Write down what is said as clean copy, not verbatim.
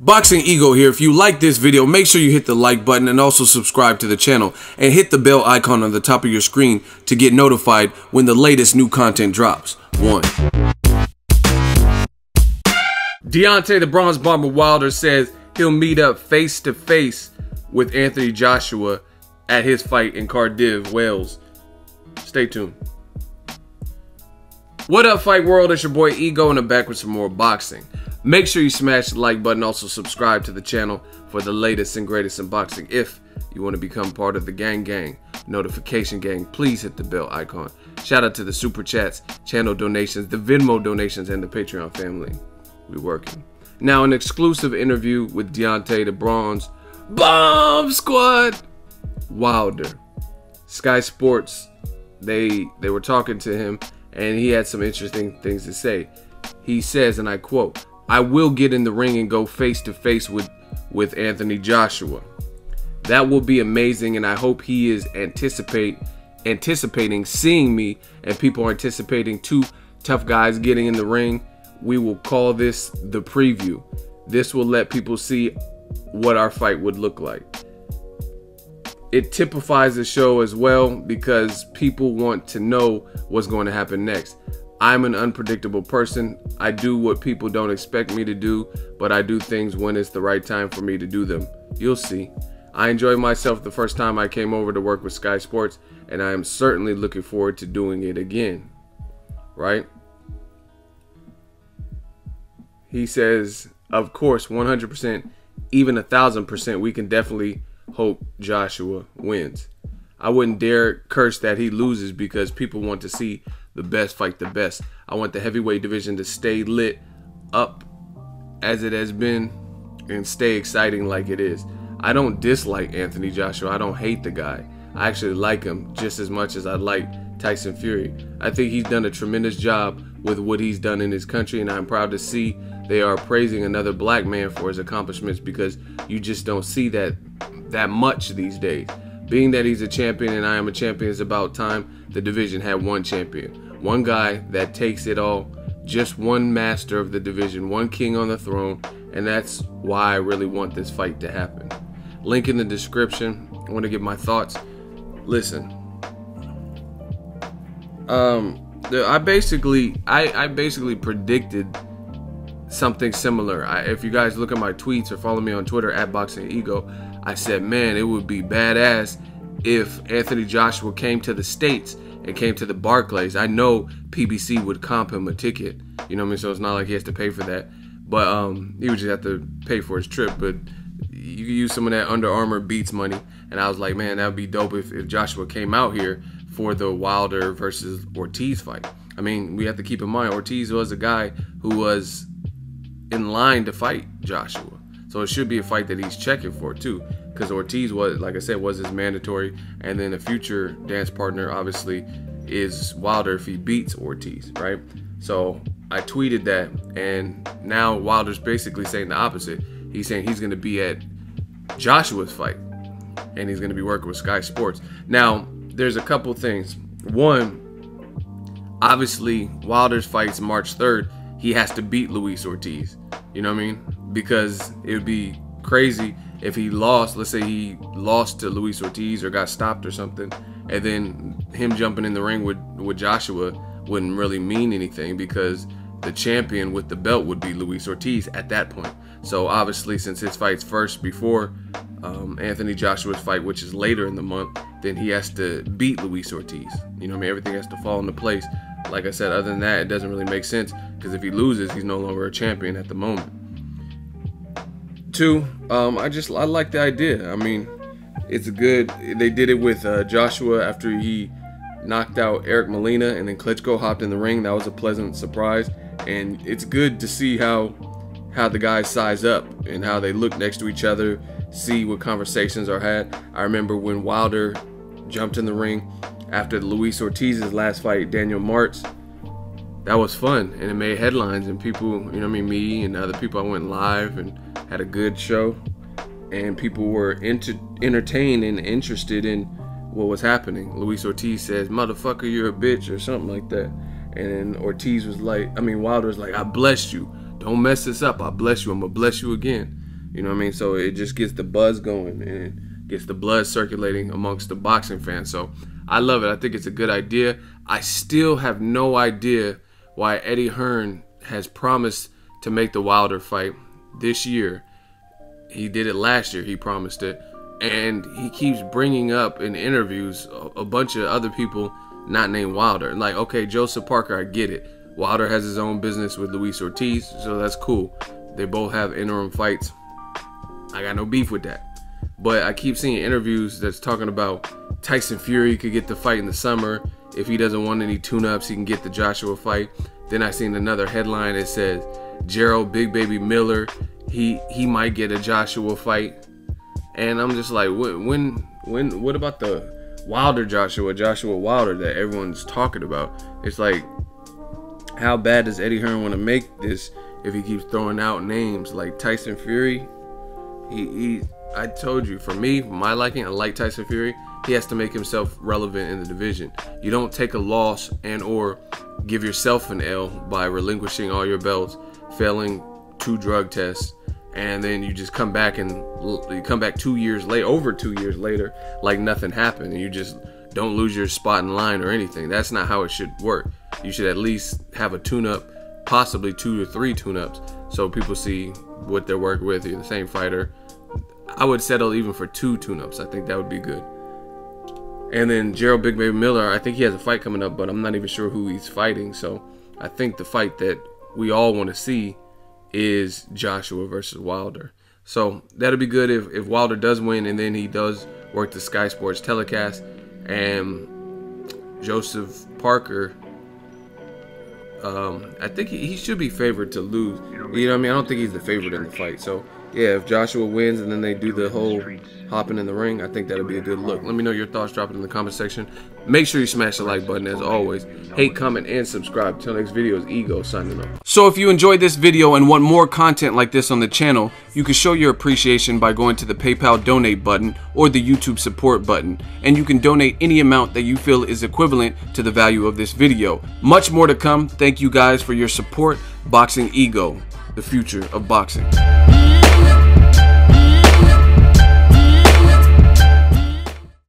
Boxing Ego here. If you like this video, make sure you hit the like button and also subscribe to the channel and hit the bell icon on the top of your screen to get notified when the latest new content drops. Deontay the Bronze Bomber Wilder says he'll meet up face to face with Anthony Joshua at his fight in Cardiff, Wales. Stay tuned. What up, Fight World? It's your boy Ego, and I'm back with some more boxing. Make sure you smash the like button. Also subscribe to the channel for the latest and greatest in boxing. If you want to become part of the gang notification gang, please hit the bell icon. Shout out to the super chats, channel donations, the Venmo donations, and the Patreon family. We working. Now, an exclusive interview with Deontay the Bronze Bomb Squad Wilder. Sky Sports, they were talking to him, and he had some interesting things to say. He says, and I quote, "I will get in the ring and go face to face with Anthony Joshua. That will be amazing, and I hope he is anticipating seeing me, and people are anticipating two tough guys getting in the ring. We will call this the preview. This will let people see what our fight would look like." It typifies the show as well because people want to know what's going to happen next. I'm an unpredictable person. I do what people don't expect me to do, but I do things when it's the right time for me to do them. You'll see. I enjoyed myself the first time I came over to work with Sky Sports, and I am certainly looking forward to doing it again. Right? He says, of course, 100%, even 1,000%, we can definitely hope Joshua wins. I wouldn't dare curse that he loses because people want to see the best fight the best. I want the heavyweight division to stay lit up as it has been and stay exciting like it is. I don't dislike Anthony Joshua. I don't hate the guy. I actually like him just as much as I like Tyson Fury. I think he's done a tremendous job with what he's done in his country, and I'm proud to see they are praising another black man for his accomplishments because you just don't see that much these days. Being that he's a champion and I am a champion, it's about time the division had one champion. One guy that takes it all, just one master of the division, one king on the throne, and that's why I really want this fight to happen. Link in the description. I want to give my thoughts. Listen, I basically predicted something similar. If you guys look at my tweets or follow me on Twitter at BoxingEgo, I said, man, it would be badass if Anthony Joshua came to the States and came to the Barclays. I know PBC would comp him a ticket, you know what I mean? So it's not like he has to pay for that, but he would just have to pay for his trip. But you could use some of that Under Armour Beats money, and I was like, man, that would be dope if Joshua came out here for the Wilder versus Ortiz fight. I mean, we have to keep in mind Ortiz was a guy who was in line to fight Joshua. So it should be a fight that he's checking for too, because Ortiz was, like I said, was his mandatory, and then a future dance partner obviously is Wilder if he beats Ortiz, right? So I tweeted that, and now Wilder's basically saying the opposite. He's saying he's going to be at Joshua's fight, and he's going to be working with Sky Sports. Now, there's a couple things. One, obviously, Wilder's fight's March 3rd. He has to beat Luis Ortiz. You know what I mean? Because it would be crazy if he lost. Let's say he lost to Luis Ortiz or got stopped or something, and then him jumping in the ring with Joshua wouldn't really mean anything because the champion with the belt would be Luis Ortiz at that point. So obviously, since his fight's first before Anthony Joshua's fight, which is later in the month, then he has to beat Luis Ortiz. You know what I mean? Everything has to fall into place. Like I said, other than that, it doesn't really make sense because if he loses, he's no longer a champion at the moment. Two, I like the idea. I mean, it's good. They did it with Joshua after he knocked out Eric Molina, and then Klitschko hopped in the ring. That was a pleasant surprise, and it's good to see how the guys size up and how they look next to each other, see what conversations are had. I remember when Wilder jumped in the ring after Luis Ortiz's last fight, Daniel Martz. That was fun, and it made headlines, and people, you know what I mean, me and other people, I went live and had a good show, and people were entertained and interested in what was happening. Luis Ortiz says, "Motherfucker, you're a bitch," or something like that, and then Ortiz was like, Wilder was like, "I blessed you. Don't mess this up. I bless you. I'm gonna bless you again." You know what I mean? So it just gets the buzz going and gets the blood circulating amongst the boxing fans. So I love it. I think it's a good idea. I still have no idea why Eddie Hearn has promised to make the Wilder fight this year. He did it last year. He promised it. And he keeps bringing up in interviews a bunch of other people not named Wilder. Like, okay, Joseph Parker, I get it. Wilder has his own business with Luis Ortiz, so that's cool. They both have interim fights. I got no beef with that. But I keep seeing interviews that's talking about Tyson Fury could get the fight in the summer. If he doesn't want any tune-ups, he can get the Joshua fight. Then I seen another headline that says Gerald Big Baby Miller, he might get a Joshua fight. And I'm just like, what about the Wilder Joshua Wilder that everyone's talking about? It's like, how bad does Eddie Hearn want to make this if he keeps throwing out names like Tyson Fury? I told you, for me, for my liking, I like Tyson Fury. He has to make himself relevant in the division. You don't take a loss and or give yourself an L by relinquishing all your belts, failing 2 drug tests, and then you just come back and you come back 2 years later, over 2 years later, like nothing happened, and you just don't lose your spot in line or anything. That's not how it should work. You should at least have a tune-up, possibly 2 to 3 tune-ups, so people see what they're working with. You're the same fighter. I would settle even for 2 tune-ups. I think that would be good. And then Gerald Big Baby Miller, I think he has a fight coming up, but I'm not even sure who he's fighting. So I think the fight that we all want to see is Joshua versus Wilder. So that'll be good if Wilder does win, and then he does work the Sky Sports telecast. And Joseph Parker, I think he should be favored to lose. You know what I mean? I don't think he's the favorite in the fight. So yeah, if Joshua wins and then they do the whole hopping in the ring, I think that'll be a good look. Let me know your thoughts. Drop it in the comment section. Make sure you smash the like button as always. Hate, comment, and subscribe. Till next video is Ego signing off. So if you enjoyed this video and want more content like this on the channel, you can show your appreciation by going to the PayPal donate button or the YouTube support button. And you can donate any amount that you feel is equivalent to the value of this video. Much more to come. Thank you guys for your support. Boxing Ego, the future of boxing.